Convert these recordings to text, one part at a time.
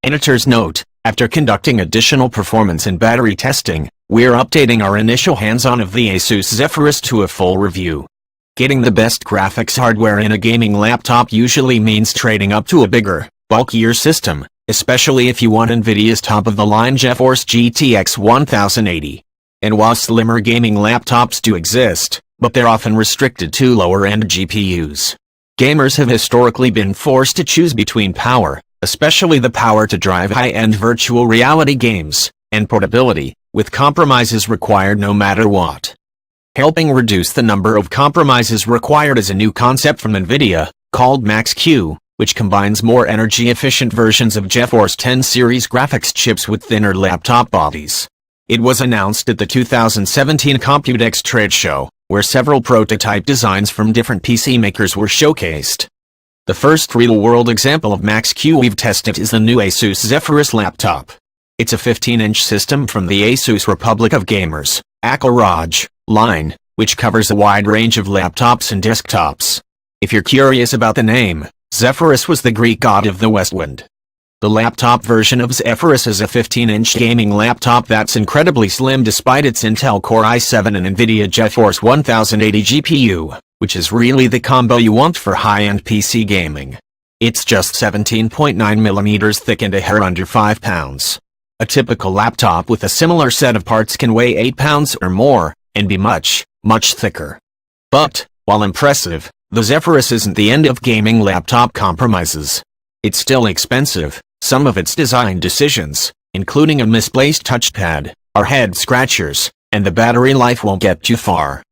Editor's note: after conducting additional performance and battery testing, we're updating our initial hands-on of the Asus Zephyrus to a full review. Getting the best graphics hardware in a gaming laptop usually means trading up to a bigger, bulkier system, especially if you want nvidia's top-of-the-line GeForce GTX 1080. And while slimmer gaming laptops do exist, but they're often restricted to lower-end GPUs. Gamers have historically been forced to choose between power, especially the power to drive high-end virtual reality games, and portability, with compromises required no matter what. Helping reduce the number of compromises required is a new concept from NVIDIA, called Max-Q, which combines more energy-efficient versions of GeForce 10 series graphics chips with thinner laptop bodies. It was announced at the 2017 Computex trade show, where several prototype designs from different PC makers were showcased. The first real-world example of Max-Q we've tested is the new Asus Zephyrus laptop. It's a 15-inch system from the Asus Republic of Gamers, Acer ROG line, which covers a wide range of laptops and desktops. If you're curious about the name, Zephyrus was the Greek god of the west wind. The laptop version of Zephyrus is a 15-inch gaming laptop that's incredibly slim despite its Intel Core i7 and nvidia GeForce 1080 GPU, which is really the combo you want for high-end PC gaming. It's just 17.9mm thick and a hair under 5 pounds. A typical laptop with a similar set of parts can weigh 8 pounds or more, and be much, much thicker. But, while impressive, the Zephyrus isn't the end of gaming laptop compromises. It's still expensive. Some of its design decisions, including a misplaced touchpad, are head-scratchers, and the battery life won't get too far.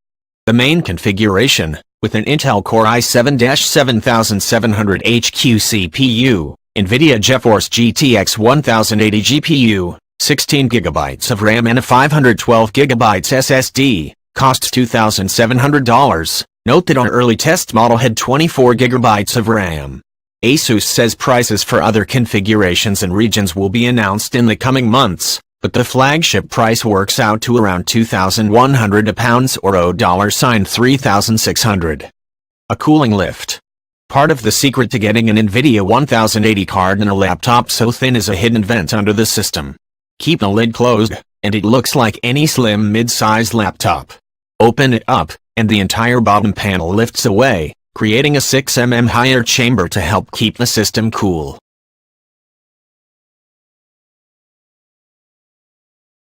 The main configuration, with an Intel Core i7-7700HQ CPU, nvidia GeForce GTX 1080 GPU, 16GB of RAM and a 512GB SSD, costs $2,700. Note that our early test model had 24GB of RAM. Asus says prices for other configurations and regions will be announced in the coming months, but the flagship price works out to around £2,100 or $3,600. A cooling lift. Part of the secret to getting an nvidia 1080 card in a laptop so thin is a hidden vent under the system. Keep the lid closed, and it looks like any slim mid-size laptop. Open it up, and the entire bottom panel lifts away, creating a 6mm higher chamber to help keep the system cool.